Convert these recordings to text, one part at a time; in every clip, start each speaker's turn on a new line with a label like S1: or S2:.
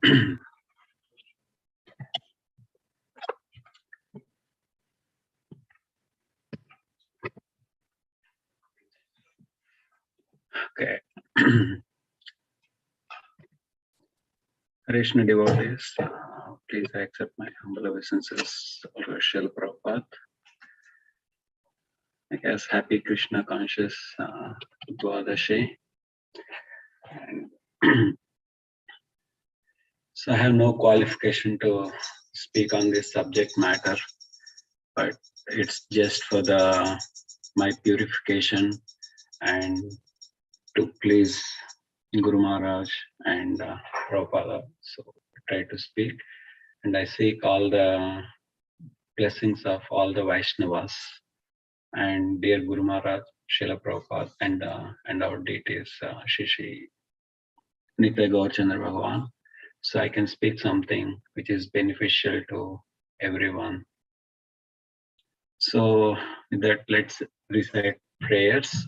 S1: Okay. Krishna devotees, please accept my humble obeisances, Srila Prabhupada. I guess happy Krishna conscious Dwadashi. And so I have no qualification to speak on this subject matter, but it's just for my purification and to please Guru Maharaj and Prabhupada. So I try to speak, and I seek all the blessings of all the Vaishnavas and dear Guru Maharaj, Srila Prabhupada, and our deities, Shri Nitya Gaur Chandra Bhagavan. So I can speak something which is beneficial to everyone. So with that, let's recite prayers.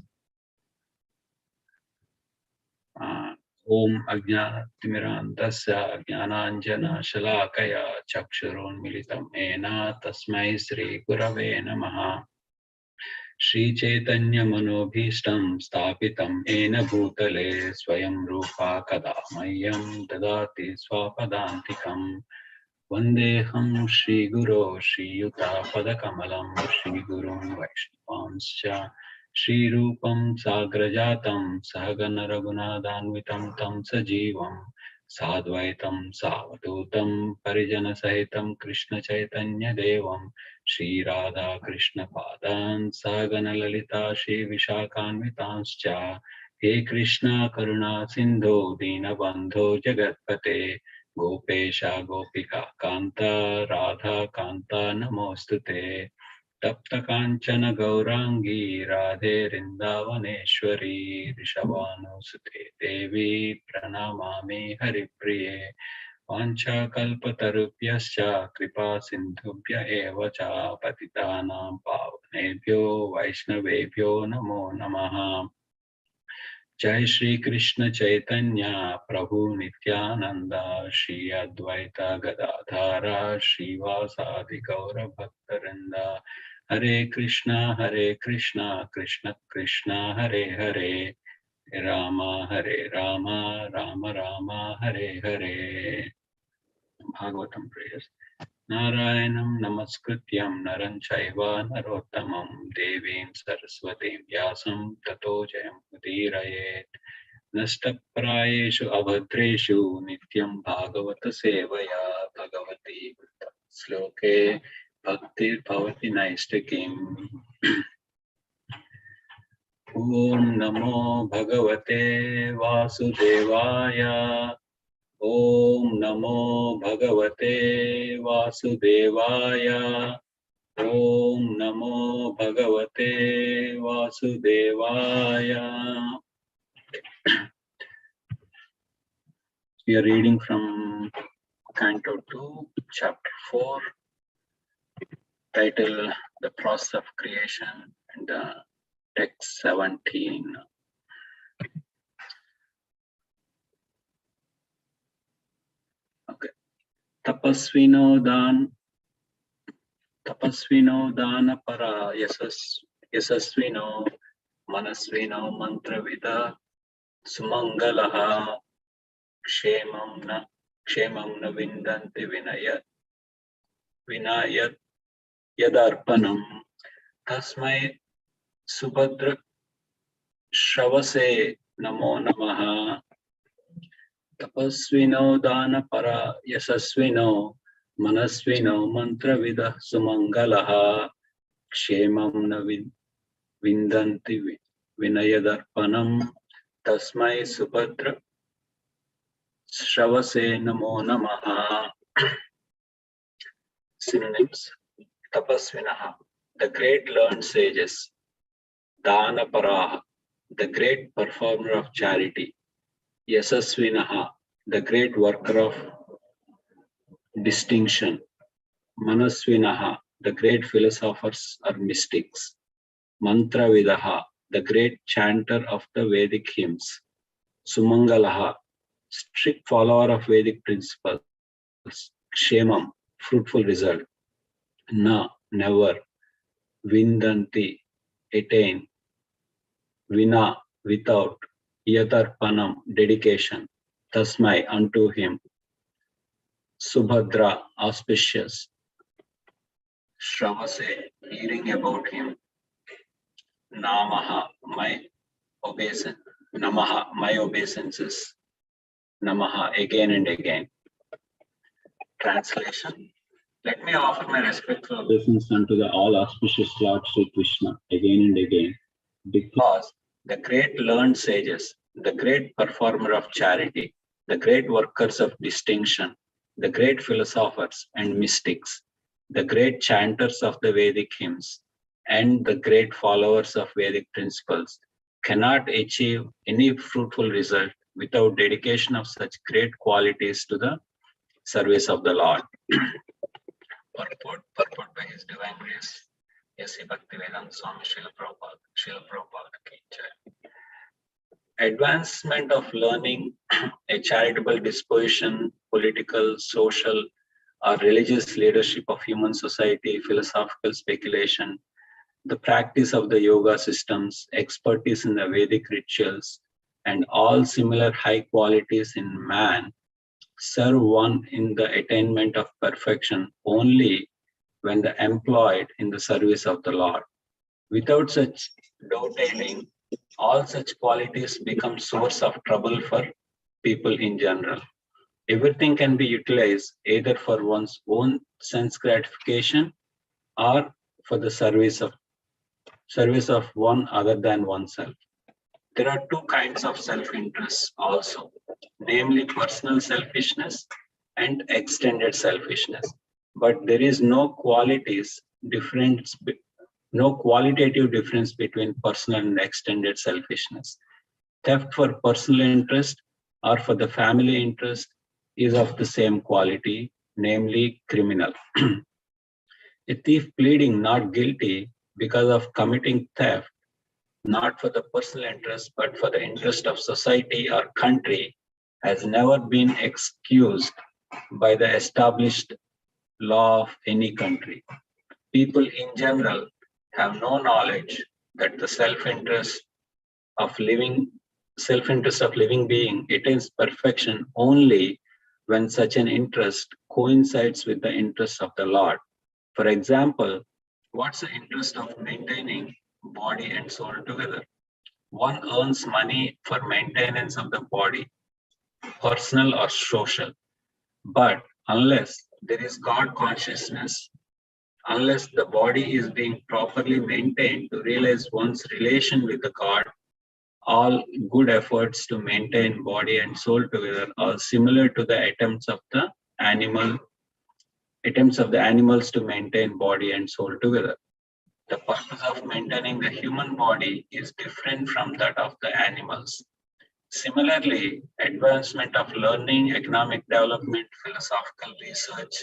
S1: Om Ajnanatirmirandasya Jnananjana Shalakaya Chakshurunmilitam Ena Tasmai Sri Gurave Namaha. Shri Chaitanya Manobhishtam Stapitam Ena Bhutale Swayam Rupa Kada Mayam Dadati Swapadantikam Vandeham Shri Guru Shri Yuta Padakamalam Shri Gurun Vaishnavanscha Shri Rupam Sagrajatam Sahagana Raghunadanvitam Tam Sajivam Sadvaitam Savadutam Parijana Sahitam Krishna Chaitanya Devam Shri Radha Krishna Padan Sahagana Lalita Shri Vishakhanvitanscha He Krishna Karuna Sindhu Dinabandho Jagatpate Gopesha Gopika Kanta Radha Kanta Namostute Tapta Kanchana Gaurangi Radhe Rindavaneshwari Rishabhanusute Devi Pranamami Haripriye Vancha Kalpatarupyascha Kripa Sindhubhya Evacha Patitanam Pavanebhyo Vaishnavebhyo Namo Namaha. Jai Shri Krishna Chaitanya Prabhu Nityananda Shri Advaita Gadadhara Shri Vasadi Gaura Bhaktarinda Hare Krishna Krishna Krishna Hare Hare Rama Hare Rama Rama Rama Hare Hare. Bhagavatam prayers. Narayanam Namaskrityam Naram Chaiva Narottamam Devim Saraswatim Vyasam Tato Jayam Udirayet Nashtaprayeshu Abhadreshu Nityam Bhagavata Sevaya Bhagavati Sloke Bhaktir Bhavati Naistikim. Om Namo Bhagavate Vasudevaya. Om Namo Bhagavate Vasudevaya. Om Namo Bhagavate Vasudevaya. We are reading from Canto 2, Chapter 4, title The Process of Creation, and text 17. Okay. Tapasvino dana para yasasvino manasvino mantravida sumangalaha kshemam na vindanti vinayat yadarpanam tasmai subhadra shravase namo namaha. Tapasvino dana para yasasvino manasvino mantravida sumangalaha kshemam na vindanti vinayadarpanam tasmai subhadra shravase namo namaha. Synonyms: Tapasvinaha, the great learned sages; Danaparaha, the great performer of charity; Yasasvinaha, the great worker of distinction; Manasvinaha, the great philosophers or mystics; Mantravidaha, the great chanter of the Vedic hymns; Sumangalaha, strict follower of Vedic principles, kshemam, fruitful result, na, never, vindanti, attain, vina, without, yatarpanam, dedication, tasmai, unto him, subhadra, auspicious, shravase, hearing about him, namaha, my obeisance, namaha, my obeisances, namaha, again and again. Translation. Let me offer my respectful obeisance unto the all auspicious Lord Sri Krishna again and again, because the great learned sages, the great performer of charity, the great workers of distinction, the great philosophers and mystics, the great chanters of the Vedic hymns, and the great followers of Vedic principles cannot achieve any fruitful result without dedication of such great qualities to the service of the Lord. Purport by His Divine Grace, S.C. Bhaktivedanta Swami Srila Prabhupada Ki Jai. Advancement of learning, a charitable disposition, political, social, or religious leadership of human society, philosophical speculation, the practice of the yoga systems, expertise in the Vedic rituals, and all similar high qualities in man serve one in the attainment of perfection only when employed in the service of the Lord. Without such dovetailing, all such qualities become source of trouble for people in general. Everything can be utilized either for one's own sense gratification or for the service of one other than oneself. There are two kinds of self-interest also, namely personal selfishness and extended selfishness. But there is no qualitative difference between personal and extended selfishness. Theft for personal interest or for the family interest is of the same quality, namely criminal. A thief pleading not guilty because of committing theft, not for the personal interest, but for the interest of society or country, has never been excused by the established law of any country. People in general have no knowledge that the self-interest of living being attains perfection only when such an interest coincides with the interest of the Lord. For example, what's the interest of maintaining body and soul together? One earns money for maintenance of the body, personal or social. But unless there is God consciousness, unless the body is being properly maintained to realize one's relation with the God, all good efforts to maintain body and soul together are similar to the attempts of the animals to maintain body and soul together. The purpose of maintaining the human body is different from that of the animals. Similarly, advancement of learning, economic development, philosophical research,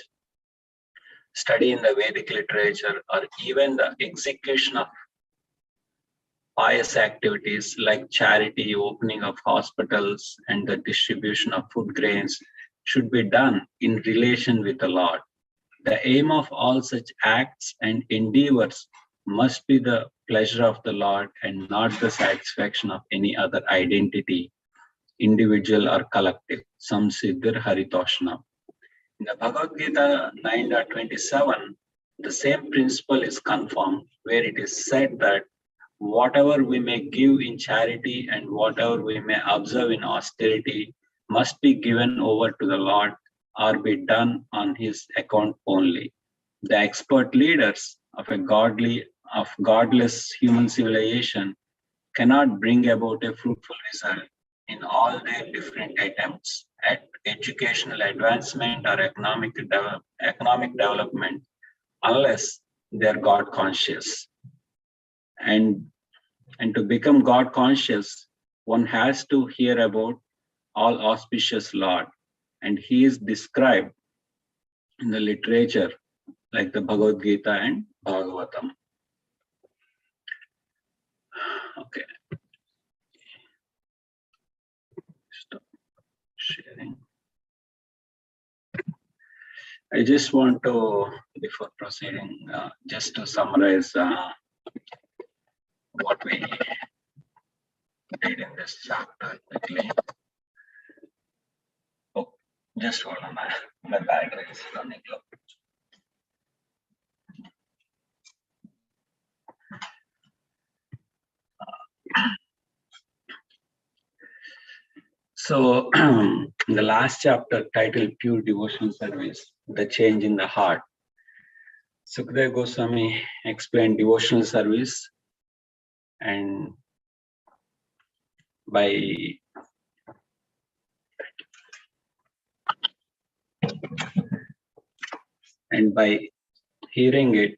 S1: study in the Vedic literature, or even the execution of pious activities like charity, opening of hospitals, and the distribution of food grains should be done in relation with the Lord. The aim of all such acts and endeavors must be the pleasure of the Lord and not the satisfaction of any other identity, individual or collective. Samsiddhir Haritoshna. In the Bhagavad-Gita 9.27, the same principle is confirmed, where it is said that whatever we may give in charity and whatever we may observe in austerity must be given over to the Lord or be done on his account only. The expert leaders of godless human civilization cannot bring about a fruitful result in all their different attempts at educational advancement or economic development unless they are God conscious. And to become God conscious, one has to hear about all auspicious Lord, and he is described in the literature like the Bhagavad-Gita and Bhagavatam. Okay. Stop. sharing. I just want to, before proceeding, just to summarize what we did in this chapter quickly. Oh, just hold on, my battery is running low. So, the last chapter titled Pure Devotional Service, the Change in the Heart. Sukadeva Goswami explained devotional service, and by hearing it,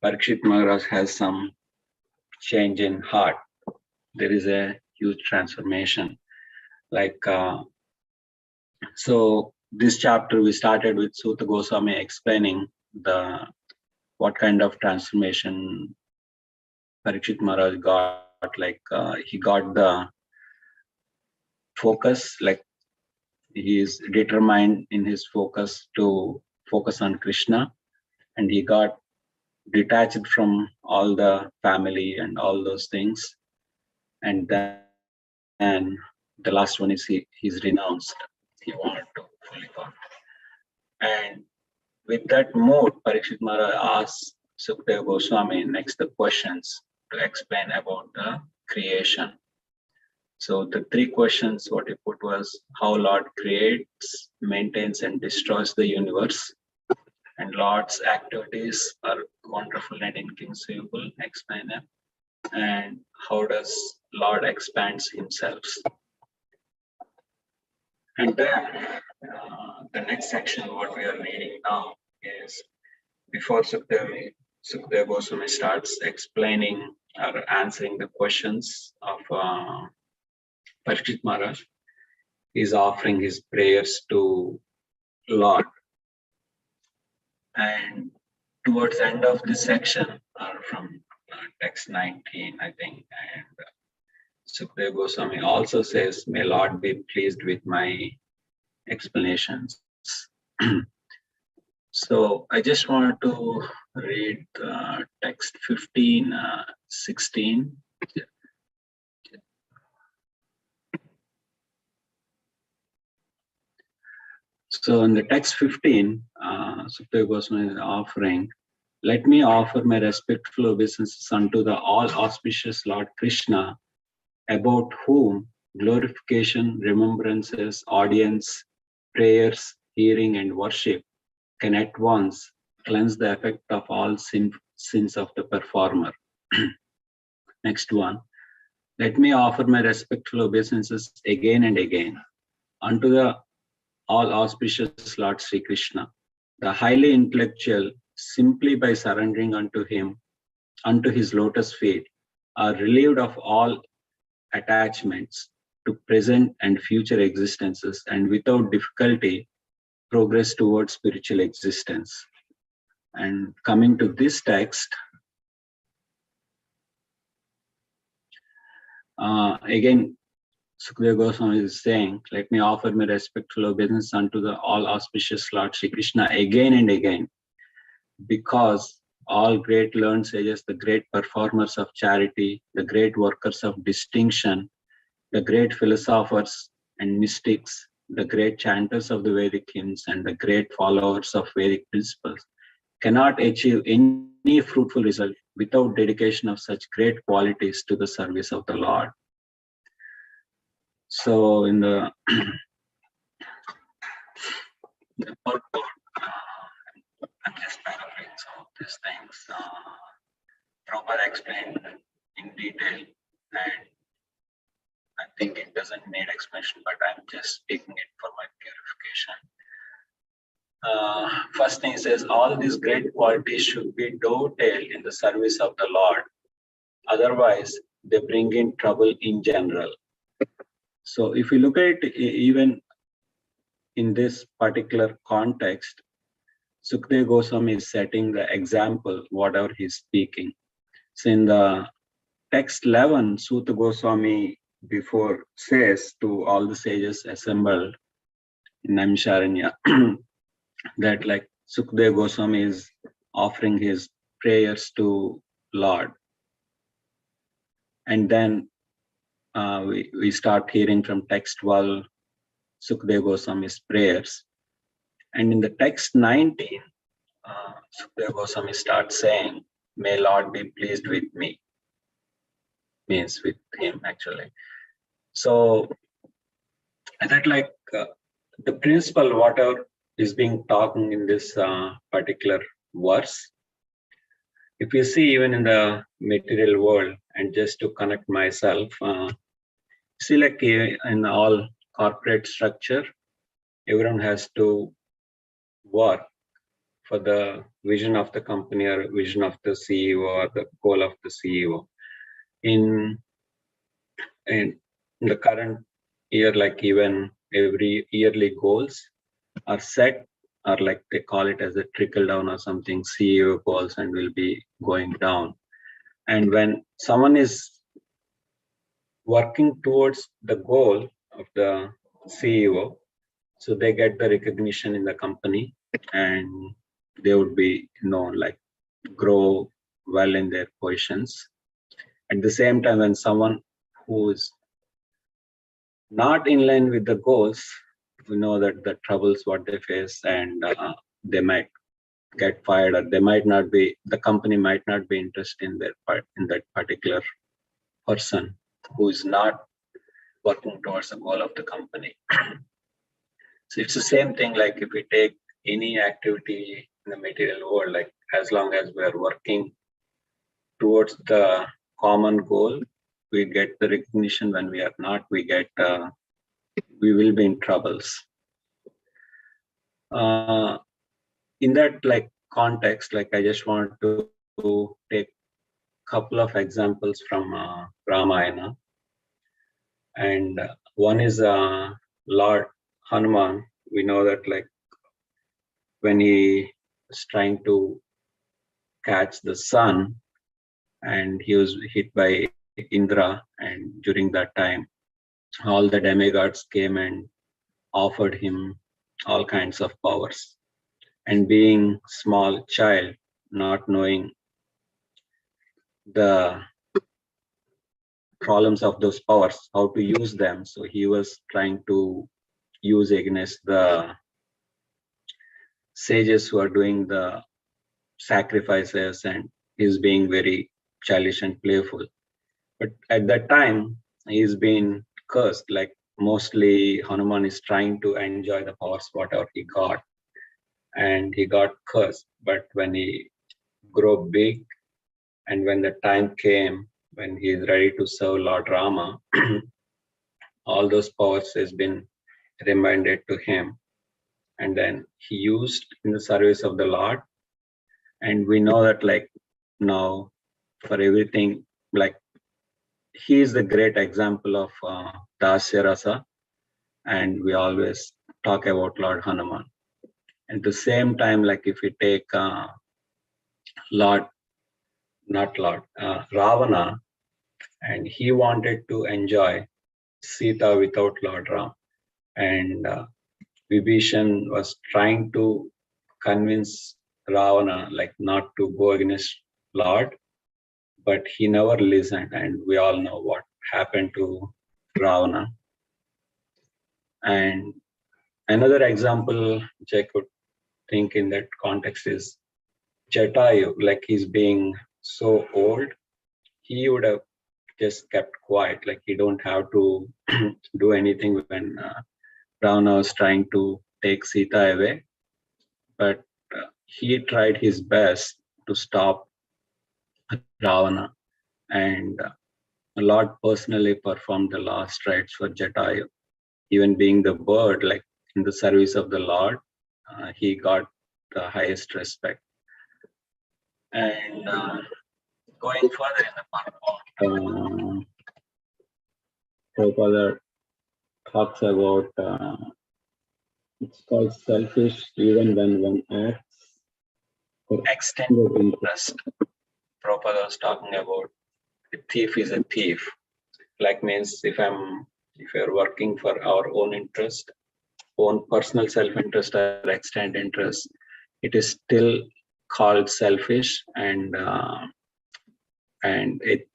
S1: Parikshit Maharaj has some change in heart. There is a huge transformation. So this chapter we started with Suta Goswami explaining what kind of transformation Parikshit Maharaj got. He got the focus, he is determined in his focus to focus on Krishna, and he got detached from all the family and all those things. And then the last one is he's renounced. He wanted to fully go. And with that mood, Parikshit Maharaj asked Sukadeva Goswami next the questions to explain about the creation. So the three questions what he put was how Lord creates, maintains and destroys the universe. And Lord's activities are wonderful and inconceivable, explain them. And how does Lord expands himself? And then the next section, what we are reading now is before Sukadeva Goswami starts explaining or answering the questions of Parikshit Maharaj, is offering his prayers to Lord. And towards the end of this section, from text 19, I think, and Sukadeva Goswami also says, may Lord be pleased with my explanations. So I just want to read text 15, 16. So in the text 15, Sukadeva Goswami is offering, let me offer my respectful obeisances unto the all auspicious Lord Krishna, about whom glorification, remembrances, audience, prayers, hearing and worship can at once cleanse the effect of all sins of the performer. Next one, let me offer my respectful obeisances again and again unto the all auspicious Lord Sri Krishna, the highly intellectual, simply by surrendering unto him, unto his lotus feet, are relieved of all attachments to present and future existences, and without difficulty progress towards spiritual existence. And coming to this text, again, Sukadeva Goswami is saying, let me offer my respectful obeisance unto the all auspicious Lord Sri Krishna again and again, because all great learned sages, the great performers of charity, the great workers of distinction, the great philosophers and mystics, the great chanters of the Vedic hymns, and the great followers of Vedic principles cannot achieve any fruitful result without dedication of such great qualities to the service of the Lord. So in the purport, I'm just paraphrasing some of these things. Prabhupada explained in detail, and I think it doesn't need explanation, but I'm just taking it for my purification. First thing, he says, all these great qualities should be dovetailed in the service of the Lord. Otherwise, they bring in trouble in general. So if you look at it, even in this particular context, Sukadeva Goswami is setting the example, whatever he's speaking. So in the text 11, Suta Goswami before says to all the sages assembled in Naimisharanya that like Sukadeva Goswami is offering his prayers to Lord. And then we start hearing from text 12 Sukadeva Goswami's prayers. And in the text 19, Sukadeva Goswami starts saying, "May Lord be pleased with me," means with him actually. So that like the principle, whatever is being talking in this particular verse, if you see even in the material world, and just to connect myself, see like in all corporate structure, everyone has to work for the vision of the company or vision of the CEO or the goal of the CEO. In the current year, like even every yearly goals are set, or like they call it as a trickle down or something, CEO goals, and will be going down. And when someone is working towards the goal of the CEO, so they get the recognition in the company, and they would be like grow well in their positions. At the same time, when someone who is not in line with the goals, we know that the troubles what they face, and they might get fired, or they might not be, the company might not be interested in that particular person who is not working towards the goal of the company. So it's the same thing, like if we take any activity in the material world, like as long as we are working towards the common goal, we get the recognition. When we are not, we will be in troubles. In that like context, like I just want to take a couple of examples from Ramayana. And one is Lord Hanuman. We know that like when he was trying to catch the sun, and he was hit by Indra, and during that time all the demigods came and offered him all kinds of powers. And being small child, not knowing the problems of those powers, how to use them, so he was trying to use against the sages who are doing the sacrifices, and he's being very childish and playful. But at that time, he's been cursed. Like mostly Hanuman is trying to enjoy the powers whatever he got, and he got cursed. But when he grew big, and when the time came when he is ready to serve Lord Rama, all those powers has been reminded to him, and then he used in the service of the Lord. And we know that like now for everything, like he is the great example of Dasya Rasa, and we always talk about Lord Hanuman. At the same time, like if we take Ravana, and he wanted to enjoy Sita without Lord Ram, and Vibhishan was trying to convince Ravana like not to go against Lord, but he never listened, and we all know what happened to Ravana. And another example which I could think in that context is Jatayu. Like he's being so old, he would have just kept quiet, like he don't have to do anything when Ravana was trying to take Sita away. But he tried his best to stop Ravana, and Lord personally performed the last rites for Jatayu. Even being the bird, like in the service of the Lord, he got the highest respect. And going further in the purport, Prabhupada talks about it's called selfish even when one acts for extended interest. Prabhupada was talking about a thief is a thief. Like means if you're working for our own interest, own personal self-interest or extended interest, it is still called selfish, and a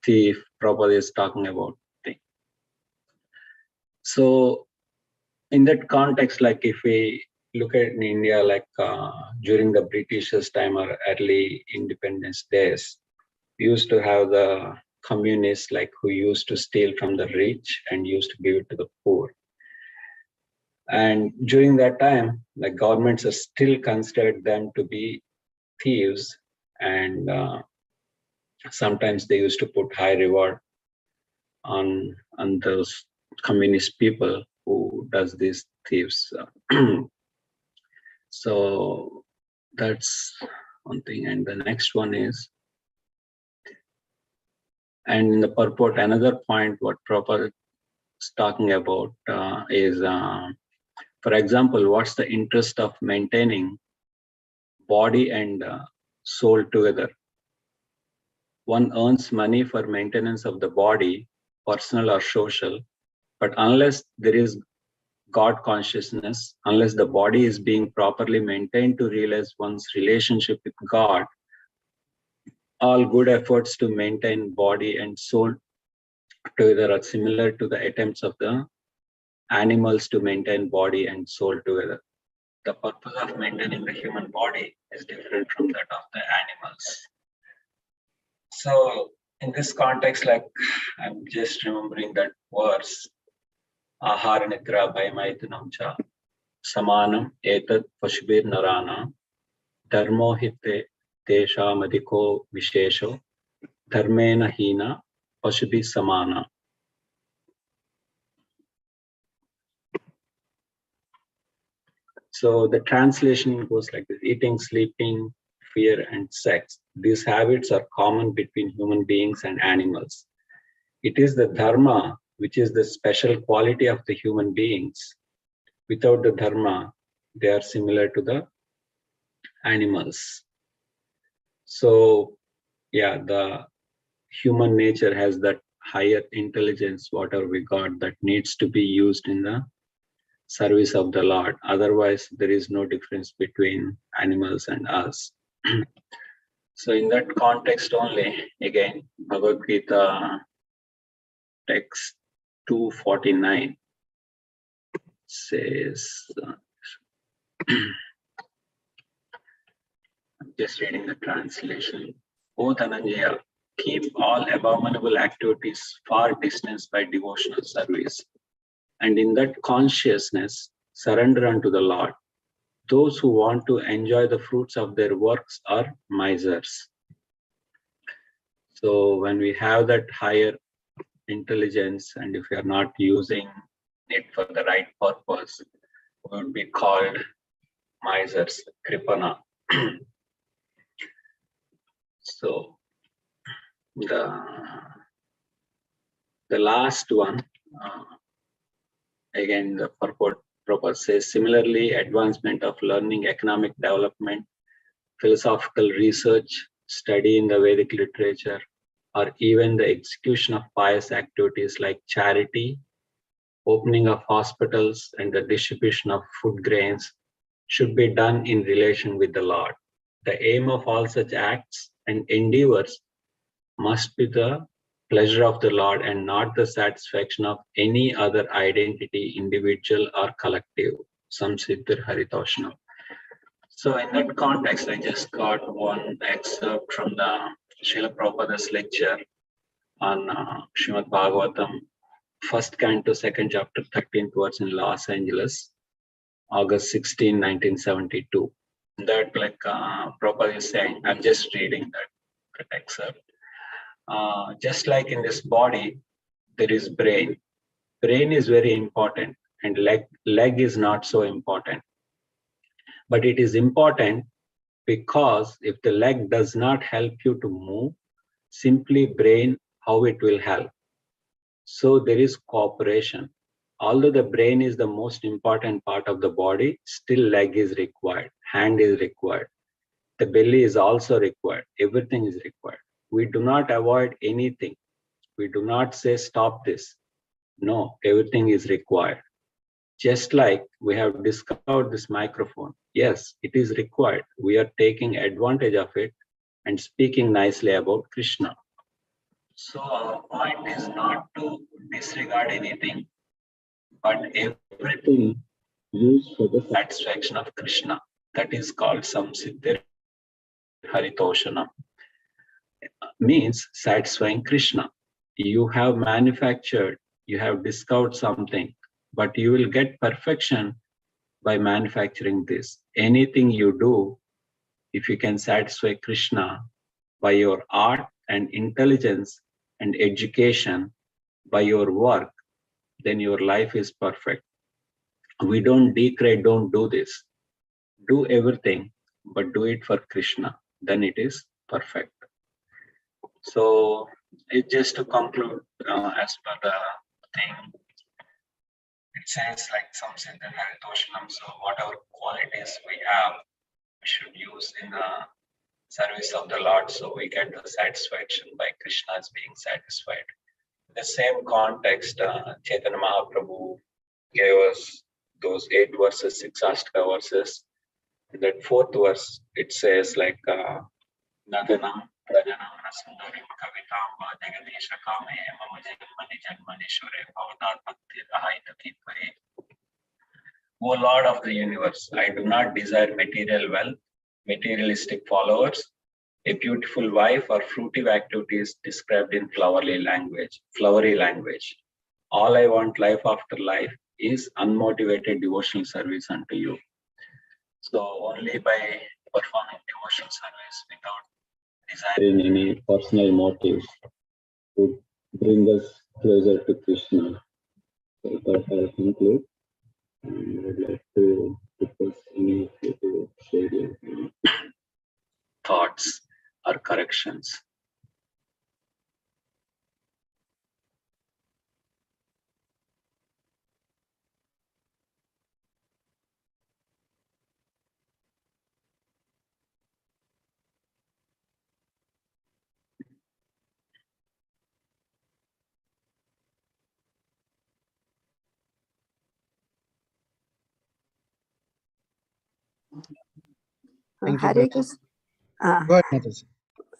S1: thief. Prabhupada is talking about thing. So in that context, like if we look at in India, like during the Britishers' time or early independence days, we used to have the communists like who used to steal from the rich and used to give it to the poor. And during that time, like governments are still considered them to be thieves, and sometimes they used to put high reward on those communist people who does these thieves. So that's one thing. And the next one is, and in the purport, another point what Prabhupada is talking about is, for example, what's the interest of maintaining body and soul together? One earns money for maintenance of the body, personal or social, but unless there is God consciousness, unless the body is being properly maintained to realize one's relationship with God, all good efforts to maintain body and soul together are similar to the attempts of the animals to maintain body and soul together. The purpose of maintaining the human body is different from that of the animals. So in this context, like I'm just remembering that verse, Ahara Nidra Bhayamaitunam cha Samanam Etat Pashubir Narana Dharmo Hitte Tesha Madiko Vishesho Dharmena Hina Pashubi Samana. So the translation goes like this: eating, sleeping, fear, and sex. These habits are common between human beings and animals. It is the dharma which is the special quality of the human beings. Without the dharma, they are similar to the animals. So yeah, the human nature has that higher intelligence, whatever we got, that needs to be used in the service of the Lord. Otherwise, there is no difference between animals and us. So in that context only, again, Bhagavad-Gita text 249 says, I'm just reading the translation. O Dhananjaya, keep all abominable activities far distanced by devotional service. And in that consciousness, surrender unto the Lord. Those who want to enjoy the fruits of their works are misers. So when we have that higher intelligence, and if we are not using it for the right purpose, we would be called misers, kripana. So the last one, again, the purpose says, similarly, advancement of learning, economic development, philosophical research, study in the Vedic literature, or even the execution of pious activities like charity, opening of hospitals, and the distribution of food grains should be done in relation with the Lord. The aim of all such acts and endeavors must be the pleasure of the Lord and not the satisfaction of any other identity, individual or collective. Samsiddhir Haritoshnam. So in that context, I just got one excerpt from the Srila Prabhupada's lecture on Srimad Bhagavatam, first canto, second chapter, 13th verse in Los Angeles, August 16, 1972. That like Prabhupada is saying, I'm just reading that excerpt. Just like in this body, there is brain. Brain is very important, and leg is not so important. But it is important because if the leg does not help you to move, simply brain, how it will help. So there is cooperation. Although the brain is the most important part of the body, still leg is required, hand is required. The belly is also required. Everything is required. We do not avoid anything. We do not say stop this. No, everything is required. Just like we have discovered this microphone. Yes, it is required. We are taking advantage of it and speaking nicely about Krishna. So our point is not to disregard anything, but everything used for the satisfaction of Krishna. That is called samsiddhir haritoshanam. Means satisfying Krishna. You have manufactured, you have discovered something, but you will get perfection by manufacturing this. Anything you do, if you can satisfy Krishna by your art and intelligence and education, by your work, then your life is perfect. We don't degrade, don't do this. Do everything, but do it for Krishna. Then it is perfect. So it just to conclude, as per the thing, it says like some Siddha Haritoshanam. So whatever qualities we have, we should use in the service of the Lord, so we get the satisfaction by Krishna as being satisfied. In the same context, Chaitanya Mahaprabhu gave us those 8 verses, 6 Ashtaka verses. In that 4th verse, it says like Nadanam Prajanam Rasundarim Kavitamba Jagadesha Kame Mama Janmani Janmanishware Bhavadat Bhakti Rahaitati Tvaye. O Lord of the universe, I do not desire material wealth, materialistic followers, a beautiful wife, or fruitive activities described in flowery language. All I want life after life is unmotivated devotional service unto you. So only by performing devotional service without desiring any personal motives would bring us closer to Krishna. So that I'll conclude. And I would like to request any of you to share your thoughts or corrections.
S2: Hare Krishna. Hare Krishna.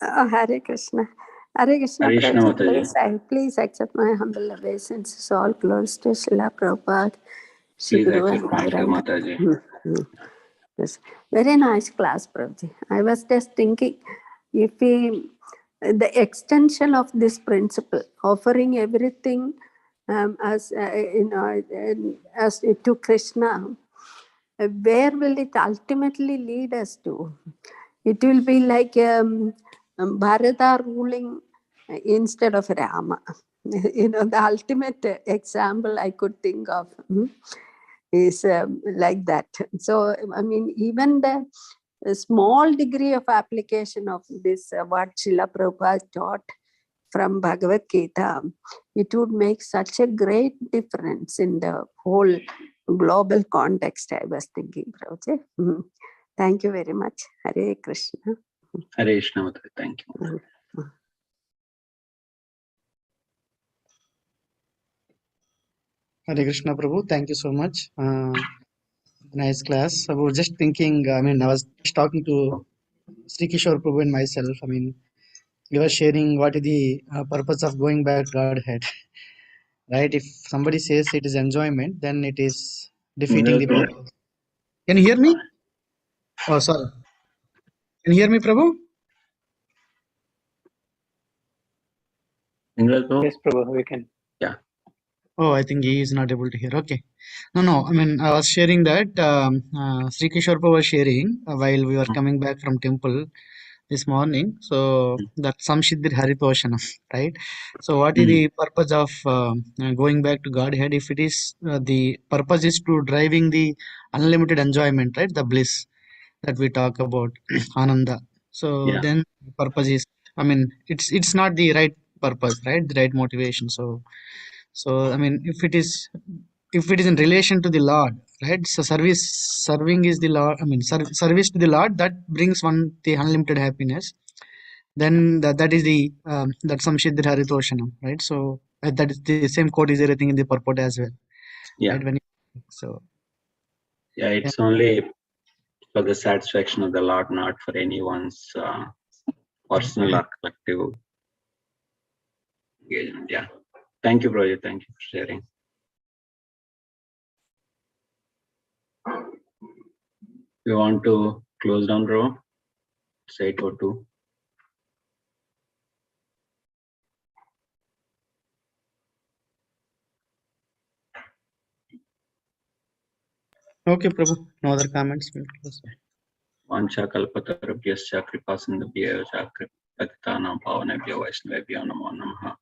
S2: Hare Krishna.
S1: Hare Krishna,
S2: Prabhuji, please accept my humble obeisances. All glories to Srila Prabhupada.
S1: Please accept my Mataji.
S2: Yes. Very nice class, Prabhuji. I was just thinking, if we, the extension of this principle, offering everything as as to Krishna, where will it ultimately lead us to? It will be like Bharata ruling instead of Rama. The ultimate example I could think of is like that. So, I mean, even the small degree of application of this, what Srila Prabhupada taught from Bhagavad-Gita, it would make such a great difference in the whole global context, I was thinking, Prabhuji. Thank you very much. Hare Krishna.
S1: Hare Krishna, thank you.
S3: Hare Krishna, Prabhu. Thank you so much. Nice class. I was just thinking, I was just talking to Sri Kishore Prabhu and myself. We were sharing what is the purpose of going back to Godhead. Right? If somebody says it is enjoyment, then it is defeating the purpose. Can you hear me? Oh, sorry. Can you hear me, Prabhu?
S4: Yes, Prabhu, we can.
S1: Yeah.
S3: Oh, I think he is not able to hear. Okay. No. I was sharing that Sri Kishore Prabhu was sharing while we were coming back from temple this morning. So that Samsiddhir Haritoshanam, right? So what is the purpose of going back to Godhead? If it is the purpose is to driving the unlimited enjoyment, right? The bliss that we talk about, Ananda. So then the purpose is, it's not the right purpose, right? The right motivation. So if it is in relation to the Lord, right? So serving is the Lord. Service to the Lord that brings one the unlimited happiness. then that is the that Samshiddhi Haritoshanam, right? So that is the same quote is everything in the purport as well,
S1: Yeah.
S3: right? So
S1: Yeah, it's only for the satisfaction of the Lord, not for anyone's personal or collective engagement. Yeah. Thank you, Broju. Thank you for sharing. You want to close down, bro? Say 8:02.
S3: okay, Prabhu. No other comments. We'll close.
S1: Vancha kalpatarubhyascha kripa sindhubhyo cha patitanam pavanebhyo vaishnavebhyo namo namaha.